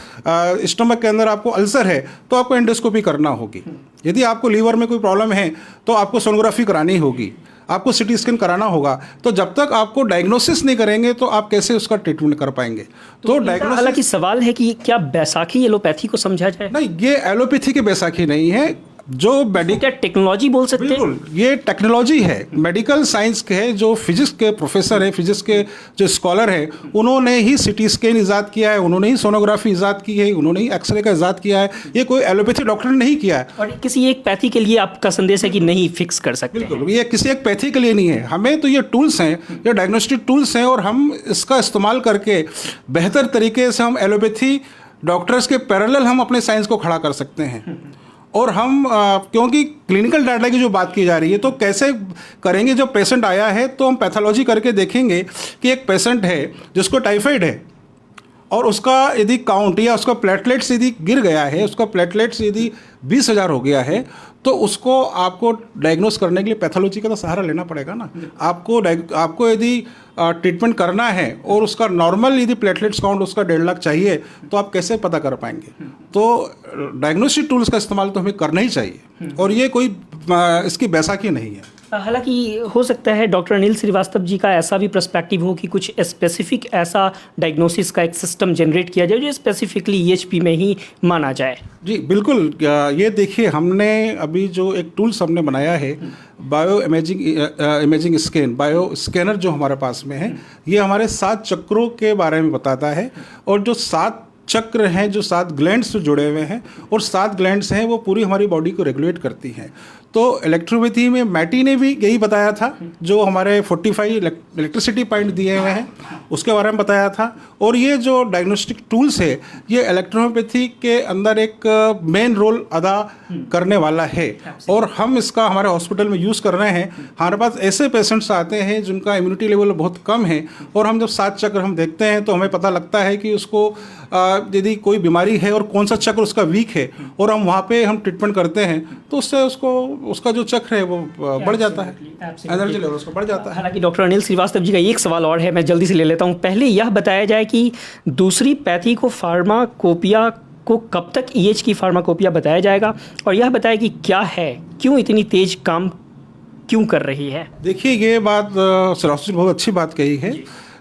स्टमक के अंदर आपको अल्सर है तो आपको एंडोस्कोपी करना होगी। यदि आपको लीवर में कोई प्रॉब्लम है तो आपको सोनोग्राफी करानी होगी, आपको सिटी स्कैन कराना होगा। तो जब तक आपको डायग्नोसिस नहीं करेंगे तो आप कैसे उसका ट्रीटमेंट कर पाएंगे? तो डायग्नोसिस, हालांकि सवाल है कि क्या बैसाखी एलोपैथी को समझा जाए? नहीं, ये एलोपैथी की बैसाखी नहीं है। जो क्या टेक्नोलॉजी बोल सकते हैं? बिल्कुल, ये टेक्नोलॉजी है, मेडिकल साइंस के है। जो फिजिक्स के प्रोफेसर हैं, फिजिक्स के जो स्कॉलर हैं, उन्होंने ही सिटी स्कैन ईजाद किया है, उन्होंने ही सोनोग्राफी ईजाद की है, उन्होंने ही एक्सरे का ईजाद किया है। ये कोई एलोपैथी डॉक्टर ने नहीं किया है। और किसी एक पैथी के लिए आपका संदेश है कि नहीं फिक्स कर सकते? बिल्कुल, ये किसी एक पैथी के लिए नहीं है। हमें तो ये टूल्स हैं, ये डायग्नोस्टिक टूल्स हैं, और हम इसका इस्तेमाल करके बेहतर तरीके से हम एलोपैथी डॉक्टर्स के पैरेलल हम अपने साइंस को खड़ा कर सकते हैं। और हम क्योंकि क्लिनिकल डाटा की जो बात की जा रही है, तो कैसे करेंगे? जब पेशेंट आया है तो हम पैथोलॉजी करके देखेंगे कि एक पेशेंट है जिसको टाइफाइड है, और उसका यदि काउंट या उसका प्लेटलेट्स यदि गिर गया है, उसका प्लेटलेट्स यदि 20,000 हो गया है, तो उसको आपको डायग्नोस करने के लिए पैथोलॉजी का तो सहारा लेना पड़ेगा ना। आपको यदि ट्रीटमेंट करना है और उसका नॉर्मल यदि प्लेटलेट्स काउंट उसका 1.5 लाख चाहिए, तो आप कैसे पता कर पाएंगे? तो डायग्नोस्टिक टूल्स का इस्तेमाल तो हमें करना ही चाहिए, और ये कोई इसकी बैसाखी नहीं है। हालांकि हो सकता है डॉक्टर अनिल श्रीवास्तव जी का ऐसा भी पर्सपेक्टिव हो कि कुछ स्पेसिफिक ऐसा डायग्नोसिस का एक सिस्टम जनरेट किया जाए जो स्पेसिफिकली ईएचपी में ही माना जाए। जी बिल्कुल, ये देखिए, हमने अभी जो एक टूल्स हमने बनाया है, bio imaging scan, bio scanner जो हमारे पास में है, ये हमारे 7 चक्रों के बारे में बताता है। और जो 7 चक्र हैं, जो 7 ग्लैंड्स जुड़े हुए हैं, और 7 ग्लैंड्स हैं वो पूरी हमारी बॉडी को रेगुलेट करती हैं। तो इलेक्ट्रोपैथी में मैटी ने भी यही बताया था, जो हमारे 45 इलेक्ट्रिसिटी पॉइंट दिए हुए हैं उसके बारे में बताया था। और ये जो डायग्नोस्टिक टूल्स है, ये इलेक्ट्रोपैथी के अंदर एक मेन रोल अदा करने वाला है, और हम इसका हमारे हॉस्पिटल में यूज़ कर रहे हैं। हमारे पास ऐसे पेशेंट्स आते हैं जिनका इम्यूनिटी लेवल बहुत कम है, और हम जब 7 चक्र हम देखते हैं तो हमें पता लगता है कि उसको यदि कोई बीमारी है और कौन सा चक्र उसका वीक है, और हम वहाँ पे हम ट्रीटमेंट करते हैं, तो उससे उसका जो चक्र है वो बढ़ जाता है, एनर्जी लेवल उसका बढ़ जाता है। हालांकि डॉक्टर अनिल श्रीवास्तव जी का एक सवाल और है, मैं जल्दी से ले लेता हूँ। पहले यह बताया जाए कि दूसरी पैथी को फार्माकोपिया को कब तक ईएच की फार्माकोपिया बताया जाएगा, और यह बताया कि क्या है, क्यों इतनी तेज काम क्यों कर रही है। देखिए, ये बात श्रीवास्तव जी बहुत अच्छी बात कही है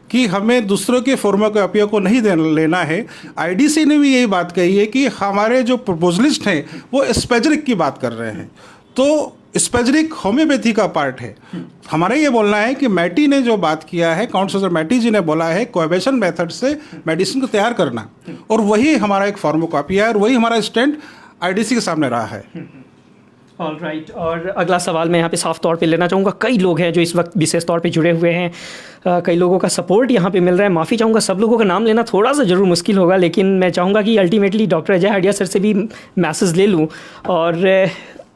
कि हमें दूसरों के फार्माकोपिया को नहीं लेना है। आईडीसी ने भी यही बात कही है कि हमारे जो प्रपोजलिस्ट हैं वो स्पेजरिक की बात कर रहे हैं, तो स्पेजरिक होम्योपैथी का पार्ट है। हमारा ये बोलना है कि मैटी ने जो बात किया है, काउंसलर मैटी जी ने बोला है कोएबेशन मेथड से मेडिसिन को तैयार करना, और वही हमारा एक फार्माकोपिया है और वही हमारा स्टैंड आईडीसी के सामने रहा है। ऑल राइट, और अगला सवाल मैं यहाँ पे साफ तौर पे लेना चाहूँगा। कई लोग हैं जो इस वक्त विशेष तौर पे जुड़े हुए हैं, कई लोगों का सपोर्ट यहाँ पे मिल रहा है। माफ़ी चाहूँगा, सब लोगों का नाम लेना थोड़ा सा ज़रूर मुश्किल होगा, लेकिन मैं चाहूँगा कि ultimately doctor Ajay Hadiya sir से भी मैसेज ले लूँ। और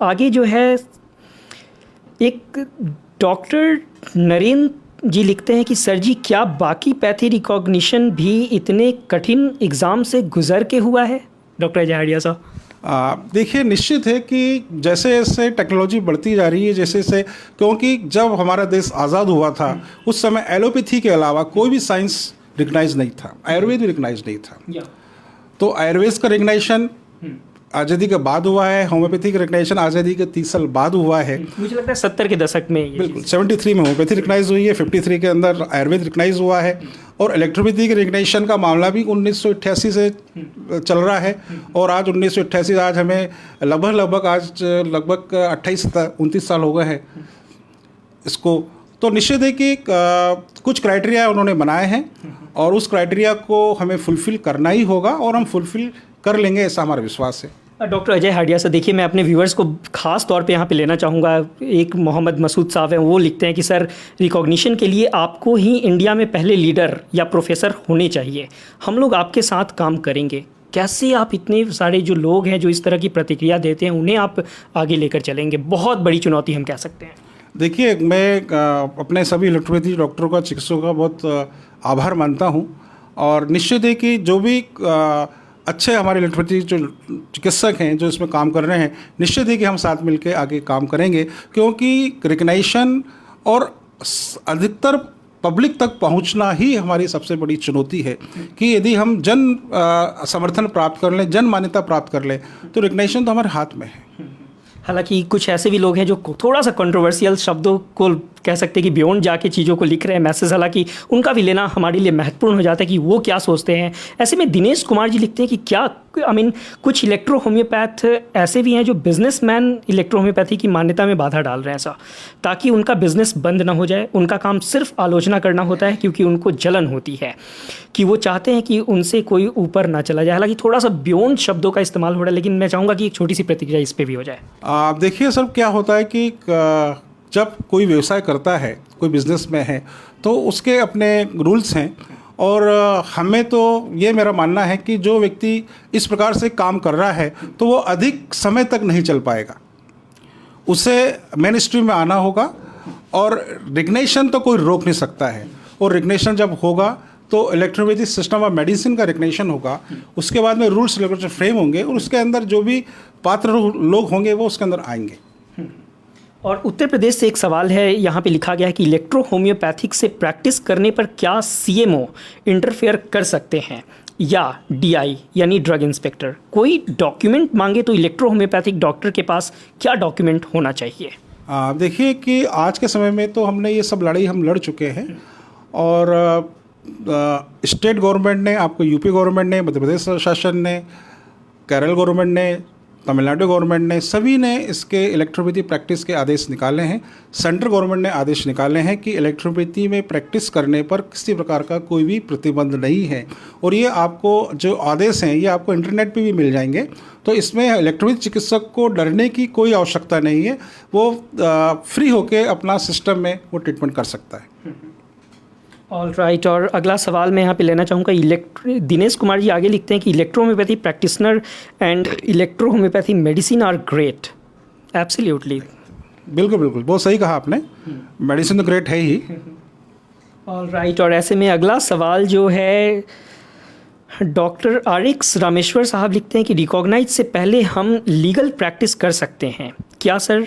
आगे जो है, एक डॉक्टर नरेंद्र जी लिखते हैं कि सर जी, क्या बाकी पैथी रिकॉग्निशन भी इतने कठिन एग्ज़ाम से गुजर के हुआ है? डॉक्टर अजय हाडिया साहब। देखिए, निश्चित है कि जैसे जैसे टेक्नोलॉजी बढ़ती जा रही है, जैसे जैसे, क्योंकि जब हमारा देश आज़ाद हुआ था उस समय एलोपैथी के अलावा कोई भी साइंस रिकग्नाइज नहीं था, आयुर्वेद भी रिकग्नाइज नहीं था। तो आयुर्वेद का रिकग्नाइजेशन आज़ादी के बाद हुआ है, होम्योपैथी का रिकग्नाइजेशन आज़ादी के 30 साल बाद हुआ है। मुझे लगता है 70 के दशक में, बिल्कुल 73 में होम्योपैथी रिकग्नाइज हुई है, 53 के अंदर आयुर्वेद रिकग्नाइज हुआ है, और इलेक्ट्रोपैथी के रिकग्नाइजेशन का मामला भी 1988 से चल रहा है। और आज 1988, आज हमें लगभग 28-29 साल हो गए हैं इसको। तो निश्चित है कि कुछ क्राइटेरिया उन्होंने बनाए हैं और उस क्राइटेरिया को हमें फुलफ़िल करना ही होगा, और हम फुलफ़िल कर लेंगे, ऐसा हमारा विश्वास है। डॉक्टर अजय हाडिया से देखिए, मैं अपने व्यूअर्स को खास तौर पे यहाँ पे लेना चाहूँगा। एक मोहम्मद मसूद साहब हैं, वो लिखते हैं कि सर, रिकॉग्निशन के लिए आपको ही इंडिया में पहले लीडर या प्रोफेसर होने चाहिए, हम लोग आपके साथ काम करेंगे। कैसे आप इतने सारे जो लोग हैं जो इस तरह की प्रतिक्रिया देते हैं, उन्हें आप आगे लेकर चलेंगे? बहुत बड़ी चुनौती हम कह सकते हैं। देखिए, मैं अपने सभी इलेक्ट्रोपैथी डॉक्टरों का, चिकित्सकों का बहुत आभार मानता हूँ, और निश्चित है कि जो भी अच्छे हमारे इलेक्ट्रोपैथी जो चिकित्सक हैं जो इसमें काम कर रहे हैं, निश्चित है कि हम साथ मिलकर आगे काम करेंगे, क्योंकि रिकग्नाइजेशन और अधिकतर पब्लिक तक पहुंचना ही हमारी सबसे बड़ी चुनौती है कि यदि हम जन समर्थन प्राप्त कर लें, जन मान्यता प्राप्त कर लें, तो रिकग्नाइजेशन तो हमारे हाथ में है। हालांकि कुछ ऐसे भी लोग हैं जो थोड़ा सा कंट्रोवर्शियल शब्दों को कह सकते हैं कि बियॉन्ड जाके चीज़ों को लिख रहे हैं मैसेज, हालांकि उनका भी लेना हमारे लिए महत्वपूर्ण हो जाता है कि वो क्या सोचते हैं। ऐसे में दिनेश कुमार जी लिखते हैं कि क्या कुछ इलेक्ट्रो होम्योपैथ ऐसे भी हैं जो बिजनेसमैन इलेक्ट्रो होम्योपैथी की मान्यता में बाधा डाल रहे हैं, ऐसा ताकि उनका बिजनेस बंद ना हो जाए। उनका काम सिर्फ आलोचना करना होता है, क्योंकि उनको जलन होती है कि वो चाहते हैं कि उनसे कोई ऊपर ना चला जाए। हालांकि थोड़ा सा बियॉन्ड शब्दों का इस्तेमाल हो रहा है, लेकिन मैं चाहूँगा कि एक छोटी सी प्रतिक्रिया इस पर भी हो जाए। देखिए सर, क्या होता है कि जब कोई व्यवसाय करता है, कोई बिजनेस में है, तो उसके अपने रूल्स हैं, और हमें तो ये मेरा मानना है कि जो व्यक्ति इस प्रकार से काम कर रहा है तो वो अधिक समय तक नहीं चल पाएगा, उसे मेन स्ट्रीम में आना होगा, और रिकग्निशन तो कोई रोक नहीं सकता है। और रिकग्निशन जब होगा तो इलेक्ट्रोपैथिक सिस्टम ऑफ मेडिसिन का रिकग्निशन होगा, उसके बाद में रूल्स रेगुलेशन फ्रेम होंगे, और उसके अंदर जो भी पात्र लोग होंगे वो उसके अंदर आएंगे। और उत्तर प्रदेश से एक सवाल है, यहाँ पे लिखा गया है कि इलेक्ट्रो होम्योपैथिक से प्रैक्टिस करने पर क्या सीएमओ इंटरफेयर कर सकते हैं, या डीआई यानी ड्रग इंस्पेक्टर कोई डॉक्यूमेंट मांगे तो इलेक्ट्रो होम्योपैथिक डॉक्टर के पास क्या डॉक्यूमेंट होना चाहिए? देखिए कि आज के समय में तो हमने ये सब लड़ाई हम लड़ चुके हैं, और स्टेट गवर्नमेंट ने, आपको यूपी गवर्नमेंट ने, मध्य प्रदेश शासन ने, केरल गवर्नमेंट ने, तमिलनाडु गवर्नमेंट ने, सभी ने इसके इलेक्ट्रोपैथी प्रैक्टिस के आदेश निकाले हैं। सेंट्रल गवर्नमेंट ने आदेश निकाले हैं कि इलेक्ट्रोपैथी में प्रैक्टिस करने पर किसी प्रकार का कोई भी प्रतिबंध नहीं है, और ये आपको जो आदेश हैं ये आपको इंटरनेट पे भी मिल जाएंगे। तो इसमें इलेक्ट्रोपैथी चिकित्सक को डरने की कोई आवश्यकता नहीं है, वो फ्री होके अपना सिस्टम में वो ट्रीटमेंट कर सकता है। ऑल राइट, और अगला सवाल मैं यहाँ पे लेना चाहूँगा। दिनेश कुमार जी आगे लिखते हैं कि electro homeopathy practitioner and electro homeopathy medicine are great. Absolutely, बिल्कुल बिल्कुल, बहुत सही कहा आपने, मेडिसिन तो ग्रेट है ही। ऑल राइट, और ऐसे में अगला सवाल जो है, डॉक्टर RX रामेश्वर साहब लिखते हैं कि रिकॉग्नाइज से पहले हम लीगल प्रैक्टिस कर सकते हैं क्या सर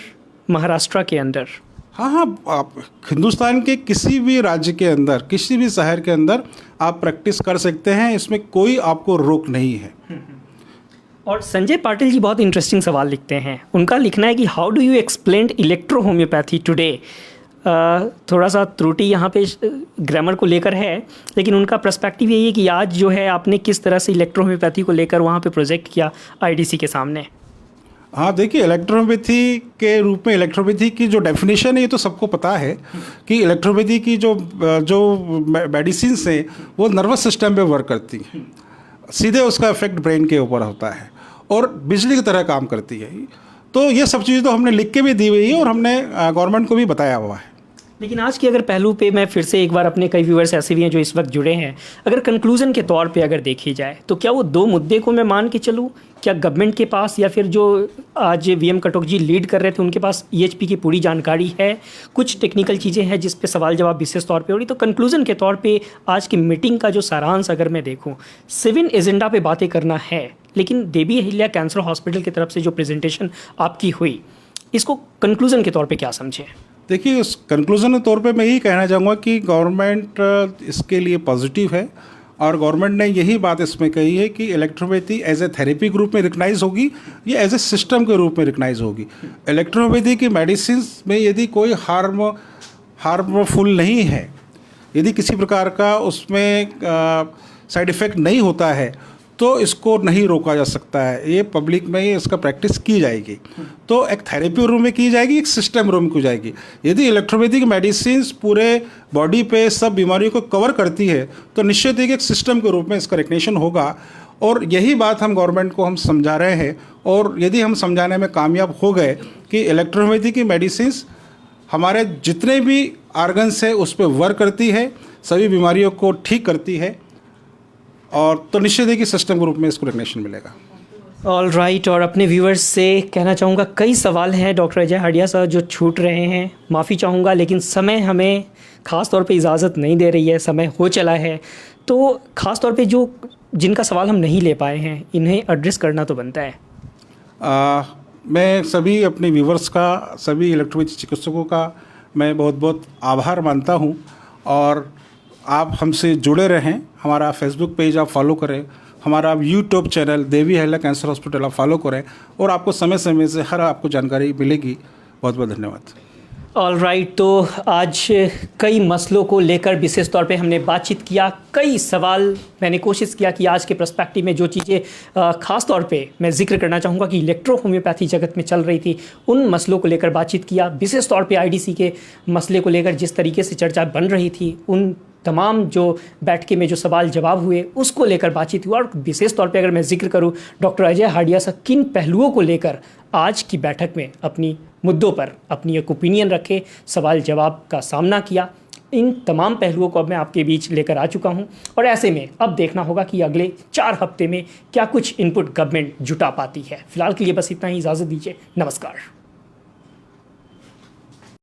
महाराष्ट्र के अंदर? हाँ, आप हिंदुस्तान के किसी भी राज्य के अंदर, किसी भी शहर के अंदर आप प्रैक्टिस कर सकते हैं, इसमें कोई आपको रोक नहीं है। और संजय पाटिल जी बहुत इंटरेस्टिंग सवाल लिखते हैं। उनका लिखना है कि how do you explain electro homeopathy today. थोड़ा सा त्रुटि यहाँ पे ग्रामर को लेकर है, लेकिन उनका पर्सपेक्टिव यही है कि आज जो है आपने किस तरह से इलेक्ट्रो होम्योपैथी को लेकर वहाँ पे प्रोजेक्ट किया आईडीसी के सामने। हाँ, देखिए, इलेक्ट्रोपैथी के रूप में इलेक्ट्रोपैथी की जो डेफिनेशन है ये तो सबको पता है कि इलेक्ट्रोपैथी की जो मेडिसिन्स हैं वो नर्वस सिस्टम पे वर्क करती हैं, सीधे उसका इफेक्ट ब्रेन के ऊपर होता है और बिजली की तरह काम करती है। तो ये सब चीज़ें तो हमने लिख के भी दी हुई है और हमने गवर्नमेंट को भी बताया हुआ है। लेकिन आज के अगर पहलू पे मैं फिर से एक बार, अपने कई व्यूअर्स ऐसे भी हैं जो इस वक्त जुड़े हैं, अगर कंक्लूजन के तौर पे अगर देखी जाए तो क्या वो दो मुद्दे को मैं मान के चलूँ, क्या गवर्नमेंट के पास या फिर जो आज वीएम कटोच जी लीड कर रहे थे उनके पास ईएचपी की पूरी जानकारी है, कुछ टेक्निकल चीज़ें हैं जिस पे सवाल जवाब विशेष तौर पे हो रही। तो कंक्लूजन के तौर पे आज की मीटिंग का जो सारांश अगर मैं देखूँ, सिविल एजेंडा पे बातें करना है, लेकिन देवी अहिल्या कैंसर हॉस्पिटल की तरफ से जो प्रेजेंटेशन आपकी हुई, इसको कंक्लूजन के तौर पर क्या समझें? देखिए, उस कंक्लूजन के तौर पे मैं यही कहना चाहूँगा कि गवर्नमेंट इसके लिए पॉजिटिव है और गवर्नमेंट ने यही बात इसमें कही है कि इलेक्ट्रोपैथी एज ए थेरेपी के रूप में रिकग्नाइज होगी, ये एज ए सिस्टम के रूप में रिकग्नाइज होगी। इलेक्ट्रोपैथी की मेडिसिन में यदि कोई हार्मफुल नहीं है, यदि किसी प्रकार का उसमें साइड इफ़ेक्ट नहीं होता है तो इसको नहीं रोका जा सकता है। ये पब्लिक में ही इसका प्रैक्टिस की जाएगी, तो एक थेरेपी रूम में की जाएगी, एक सिस्टम रूम में की जाएगी। यदि इलेक्ट्रोपैथिक मेडिसिन पूरे बॉडी पे सब बीमारियों को कवर करती है तो निश्चित ही एक सिस्टम के रूप में इसका रिकग्निशन होगा और यही बात हम गवर्नमेंट को हम समझा रहे हैं। और यदि हम समझाने में कामयाब हो गए कि इलेक्ट्रोपैथी की मेडिसिन हमारे जितने भी आर्गन्स है उस पर वर्क करती है, सभी बीमारियों को ठीक करती है, और तो निश्चित है कि सिस्टम के रूप में इसको रिकग्निशन मिलेगा। All right. और अपने व्यूअर्स से कहना चाहूँगा, कई सवाल हैं डॉक्टर अजय हाडिया साहब जो छूट रहे हैं, माफ़ी चाहूँगा, लेकिन समय हमें ख़ास तौर पे इजाज़त नहीं दे रही है, समय हो चला है। तो ख़ास तौर पे जो जिनका सवाल हम नहीं ले पाए हैं, इन्हें एड्रेस करना तो बनता है। मैं सभी अपने व्यूवर्स का, सभी इलेक्ट्रोपैथी चिकित्सकों का मैं बहुत बहुत आभार मानता हूँ और आप हमसे जुड़े रहें। हमारा फेसबुक पेज आप फॉलो करें, हमारा YouTube channel Devi Ahilya cancer hospital आप फॉलो करें और आपको समय समय से हर आपको जानकारी मिलेगी। बहुत बहुत धन्यवाद। All right. तो आज कई मसलों को लेकर विशेष तौर पे हमने बातचीत किया, कई सवाल मैंने कोशिश किया कि आज के पर्सपेक्टिव में जो चीज़ें ख़ास तौर पे मैं जिक्र करना चाहूँगा कि इलेक्ट्रो होम्योपैथी जगत में चल रही थी, उन मसलों को लेकर बातचीत किया। विशेष तौर पे आईडीसी के मसले को लेकर जिस तरीके से चर्चा बन रही थी, उन तमाम जो बैठके में जो सवाल जवाब हुए उसको लेकर बातचीत हुआ। और विशेष तौर पे अगर मैं जिक्र करूं, डॉक्टर अजय हाडिया साहब किन पहलुओं को लेकर आज की बैठक में अपनी मुद्दों पर अपनी एक ओपिनियन रखे, सवाल जवाब का सामना किया, इन तमाम पहलुओं को अब मैं आपके बीच लेकर आ चुका हूं। और ऐसे में अब देखना होगा कि अगले 4 हफ्ते में क्या कुछ इनपुट गवर्नमेंट जुटा पाती है। फिलहाल के लिए बस इतना ही, इजाज़त दीजिए, नमस्कार।